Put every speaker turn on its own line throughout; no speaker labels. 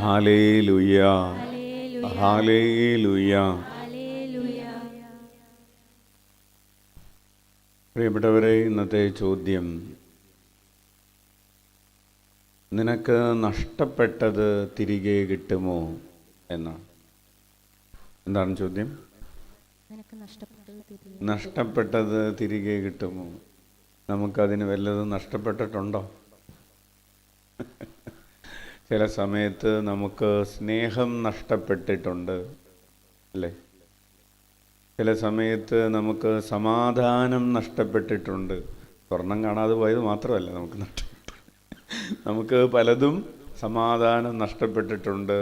Hallelujah, hallelujah. പ്രിയപ്പെട്ടവരെ, ഇന്നത്തെ ചോദ്യം, നിനക്ക് നഷ്ടപ്പെട്ടത് തിരികെ കിട്ടുമോ എന്നാണ്. എന്താണ് ചോദ്യം? നഷ്ടപ്പെട്ടത് തിരികെ കിട്ടുമോ? നമുക്കതിന് വല്ലതും നഷ്ടപ്പെട്ടിട്ടുണ്ടോ? ചില സമയത്ത് നമുക്ക് സ്നേഹം നഷ്ടപ്പെട്ടിട്ടുണ്ട്, അല്ലേ? ചില സമയത്ത് നമുക്ക് സമാധാനം നഷ്ടപ്പെട്ടിട്ടുണ്ട്. സ്വർണം കാണാതെ പോയത് മാത്രമല്ല നമുക്ക് നഷ്ടപ്പെട്ടു. നമുക്ക് പലതും സമാധാനം നഷ്ടപ്പെട്ടിട്ടുണ്ട്.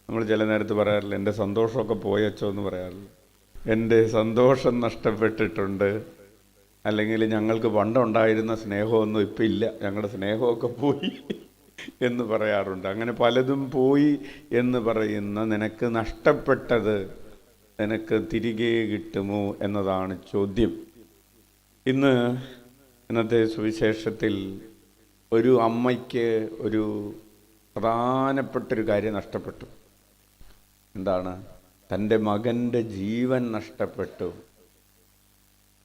നമ്മൾ ചില നേരത്ത് പറയാറില്ല, എൻ്റെ സന്തോഷമൊക്കെ പോയച്ചോ എന്ന് പറയാറില്ല. എൻ്റെ സന്തോഷം നഷ്ടപ്പെട്ടിട്ടുണ്ട്. അല്ലെങ്കിൽ ഞങ്ങൾക്ക് പണ്ടുണ്ടായിരുന്ന സ്നേഹമൊന്നും ഇപ്പം ഇല്ല, ഞങ്ങളുടെ സ്നേഹമൊക്കെ പോയി എന്ന് പറയാറുണ്ട്. അങ്ങനെ പലതും പോയി എന്ന് പറയുന്ന നിനക്ക് നഷ്ടപ്പെട്ടത് നിനക്ക് തിരികെ കിട്ടുമോ എന്നതാണ് ചോദ്യം. ഇന്നത്തെ സുവിശേഷത്തിൽ ഒരു അമ്മയ്ക്ക് ഒരു പ്രധാനപ്പെട്ടൊരു കാര്യം നഷ്ടപ്പെട്ടു. എന്താണ്? തൻ്റെ മകൻ്റെ ജീവൻ നഷ്ടപ്പെട്ടു.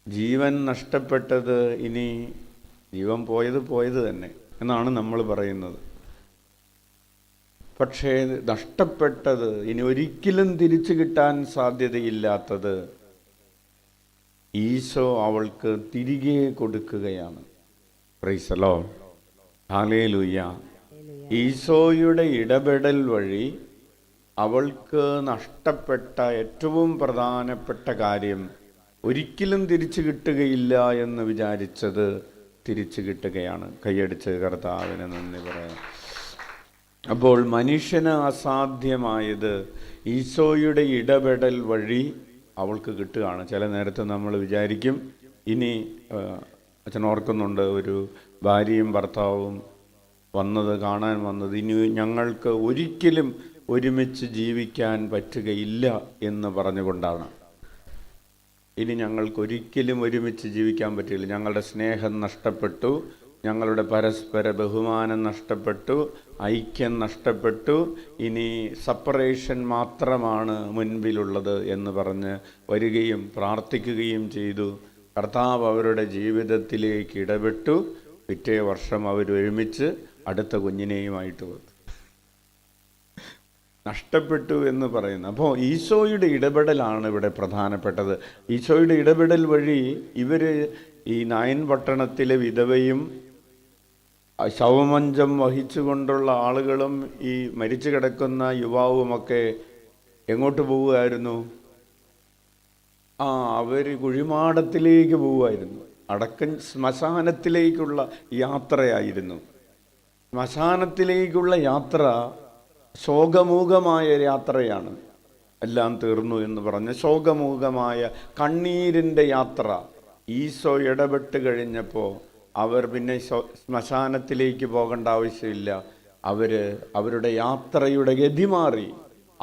ജീവൻ നഷ്ടപ്പെട്ടത്, ഇനി ജീവൻ പോയത് തന്നെ എന്നാണ് നമ്മൾ പറയുന്നത്. പക്ഷേ നഷ്ടപ്പെട്ടത്, ഇനി ഒരിക്കലും തിരിച്ചു കിട്ടാൻ സാധ്യതയില്ലാത്തത് ഈശോ അവൾക്ക് തിരികെ കൊടുക്കുകയാണ്. Praise the Lord, hallelujah. ഈശോയുടെ ഇടപെടൽ വഴി അവൾക്ക് നഷ്ടപ്പെട്ട ഏറ്റവും പ്രധാനപ്പെട്ട കാര്യം, ഒരിക്കലും തിരിച്ചു കിട്ടുകയില്ല എന്ന് വിചാരിച്ചത് തിരിച്ചു കിട്ടുകയാണ്. കൈയടിച്ച് കർത്താവിന് നന്ദി പറയാം. അപ്പോൾ മനുഷ്യന് അസാധ്യമായത് ഈശോയുടെ ഇടപെടൽ വഴി അവൾക്ക് കിട്ടുകയാണ്. ചില നേരത്ത് നമ്മൾ വിചാരിക്കും, ഇനി അച്ഛൻ ഓർക്കുന്നുണ്ട്, ഒരു ഭാര്യയും ഭർത്താവും കാണാൻ വന്നത്, ഇനി ഞങ്ങൾക്ക് ഒരിക്കലും ഒരുമിച്ച് ജീവിക്കാൻ പറ്റുകയില്ല എന്ന് പറഞ്ഞുകൊണ്ടാണ്. ഇനി ഞങ്ങൾക്ക് ഒരിക്കലും ഒരുമിച്ച് ജീവിക്കാൻ പറ്റില്ല, ഞങ്ങളുടെ സ്നേഹം നഷ്ടപ്പെട്ടു, ഞങ്ങളുടെ പരസ്പര ബഹുമാനം നഷ്ടപ്പെട്ടു, ഐക്യം നഷ്ടപ്പെട്ടു, ഇനി സെപ്പറേഷൻ മാത്രമാണ് മുൻപിലുള്ളത് എന്ന് പറഞ്ഞ് വരികയും പ്രാർത്ഥിക്കുകയും ചെയ്തു. കർത്താവ് അവരുടെ ജീവിതത്തിലേക്ക് ഇടപെട്ടു. പിറ്റേ വർഷം അവരൊരുമിച്ച് അടുത്ത കുഞ്ഞിനെയുമായിട്ട് വന്നു. നഷ്ടപ്പെട്ടു എന്ന് പറയുന്നത്. അപ്പോൾ ഈശോയുടെ ഇടപെടലാണ് ഇവിടെ പ്രധാനപ്പെട്ടത്. ഈശോയുടെ ഇടപെടൽ വഴി ഇവർ, ഈ നായൻ പട്ടണത്തിലെ വിധവയും ശവമഞ്ചം വഹിച്ചുകൊണ്ടുള്ള ആളുകളും ഈ മരിച്ചു കിടക്കുന്ന യുവാവുമൊക്കെ എങ്ങോട്ട് പോവുമായിരുന്നു? അവർ കുഴിമാടത്തിലേക്ക് പോവുമായിരുന്നു. ശ്മശാനത്തിലേക്കുള്ള യാത്രയായിരുന്നു. ശ്മശാനത്തിലേക്കുള്ള യാത്ര ശോകമൂകമായ യാത്രയാണ്. എല്ലാം തീർന്നു എന്ന് പറഞ്ഞ് ശോകമൂകമായ കണ്ണീരിൻ്റെ യാത്ര. ഈശോ ഇടപെട്ട് കഴിഞ്ഞപ്പോൾ അവർ പിന്നെ ശ്മശാനത്തിലേക്ക് പോകേണ്ട ആവശ്യമില്ല. അവരുടെ യാത്രയുടെ ഗതി മാറി.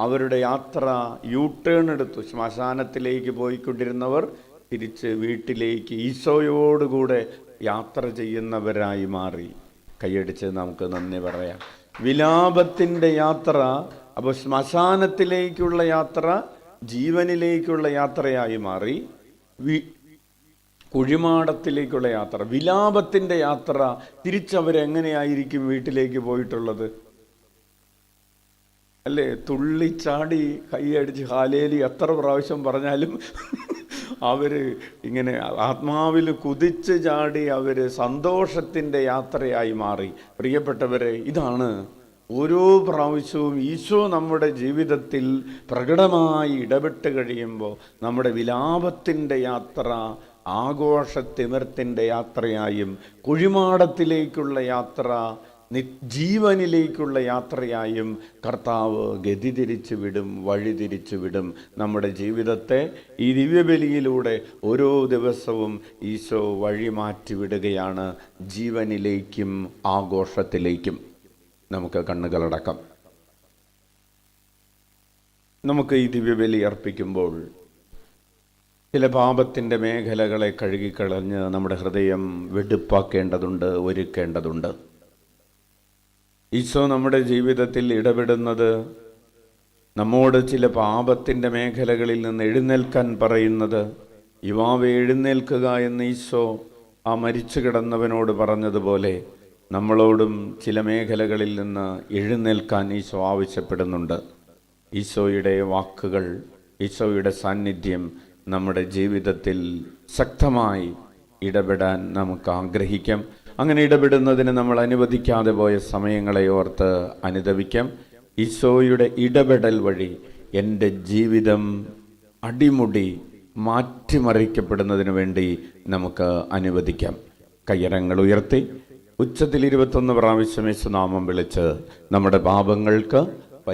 അവരുടെ യാത്ര യു-ടേൺ എടുത്തു. ശ്മശാനത്തിലേക്ക് പോയിക്കൊണ്ടിരുന്നവർ തിരിച്ച് വീട്ടിലേക്ക് ഈശോയോടുകൂടെ യാത്ര ചെയ്യുന്നവരായി മാറി. കൈയടിച്ച് നമുക്ക് നന്ദി പറയാം. വിലാപത്തിൻ്റെ യാത്ര, അപ്പോൾ ശ്മശാനത്തിലേക്കുള്ള യാത്ര ജീവനിലേക്കുള്ള യാത്രയായി മാറി. കുഴിമാടത്തിലേക്കുള്ള യാത്ര, വിലാപത്തിൻ്റെ യാത്ര. തിരിച്ചവരെങ്ങനെയായിരിക്കും വീട്ടിലേക്ക് പോയിട്ടുള്ളത്? അല്ലേ? തുള്ളിച്ചാടി കൈയടിച്ച് ഹാലേലി എത്ര പ്രാവശ്യം പറഞ്ഞാലും അവർ ഇങ്ങനെ ആത്മാവിൽ കുതിച്ച് ചാടി അവർ സന്തോഷത്തിൻ്റെ യാത്രയായി മാറി. പ്രിയപ്പെട്ടവരെ, ഇതാണ് ഓരോ പ്രാവശ്യവും ഈശോ നമ്മുടെ ജീവിതത്തിൽ പ്രകടമായി ഇടപെട്ട് കഴിയുമ്പോൾ നമ്മുടെ വിലാപത്തിൻ്റെ യാത്ര ആഘോഷത്തിമിർത്തിൻ്റെ യാത്രയായും കുഴിമാടത്തിലേക്കുള്ള യാത്ര ജീവനിലേക്കുള്ള യാത്രയായും കർത്താവ് ഗതി തിരിച്ചു വിടും, വഴി തിരിച്ചു വിടും. നമ്മുടെ ജീവിതത്തെ ഈ ദിവ്യബലിയിലൂടെ ഓരോ ദിവസവും ഈശോ വഴി മാറ്റി വിടുകയാണ്, ജീവനിലേക്കും ആഘോഷത്തിലേക്കും. നമുക്ക് കണ്ണുകളടക്കാം. നമുക്ക് ഈ ദിവ്യബലി അർപ്പിക്കുമ്പോൾ ചില പാപത്തിൻ്റെ മേഖലകളെ കഴുകിക്കളഞ്ഞ് നമ്മുടെ ഹൃദയം വെടുപ്പാക്കേണ്ടതുണ്ട്, ഒരുക്കേണ്ടതുണ്ട്. ഈശോ നമ്മുടെ ജീവിതത്തിൽ ഇടപെടുന്നത്, നമ്മോട് ചില പാപത്തിൻ്റെ മേഖലകളിൽ നിന്ന് എഴുന്നേൽക്കാൻ പറയുന്നത്, യുവാവെ എഴുന്നേൽക്കുക എന്ന് ഈശോ ആ മരിച്ചു കിടന്നവനോട് പറഞ്ഞതുപോലെ നമ്മളോടും ചില മേഖലകളിൽ നിന്ന് എഴുന്നേൽക്കാൻ ഈശോ ആവശ്യപ്പെടുന്നുണ്ട്. ഈശോയുടെ വാക്കുകൾ, ഈശോയുടെ സാന്നിധ്യം നമ്മുടെ ജീവിതത്തിൽ ശക്തമായി ഇടപെടാൻ നമുക്ക് ആഗ്രഹിക്കാം. അങ്ങനെ ഇടപെടുന്നതിന് നമ്മൾ അനുവദിക്കാതെ പോയ സമയങ്ങളെ ഓർത്ത് അനുതപിക്കാം. ഈശോയുടെ ഇടപെടൽ വഴി എൻ്റെ ജീവിതം അടിമുടി മാറ്റിമറിക്കപ്പെടുന്നതിന് വേണ്ടി നമുക്ക് അനുവദിക്കാം. കയ്യരങ്ങൾ ഉയർത്തി ഉച്ചത്തിൽ 21 പ്രാവശ്യം യേശുനാമം വിളിച്ച് നമ്മുടെ പാപങ്ങൾക്ക്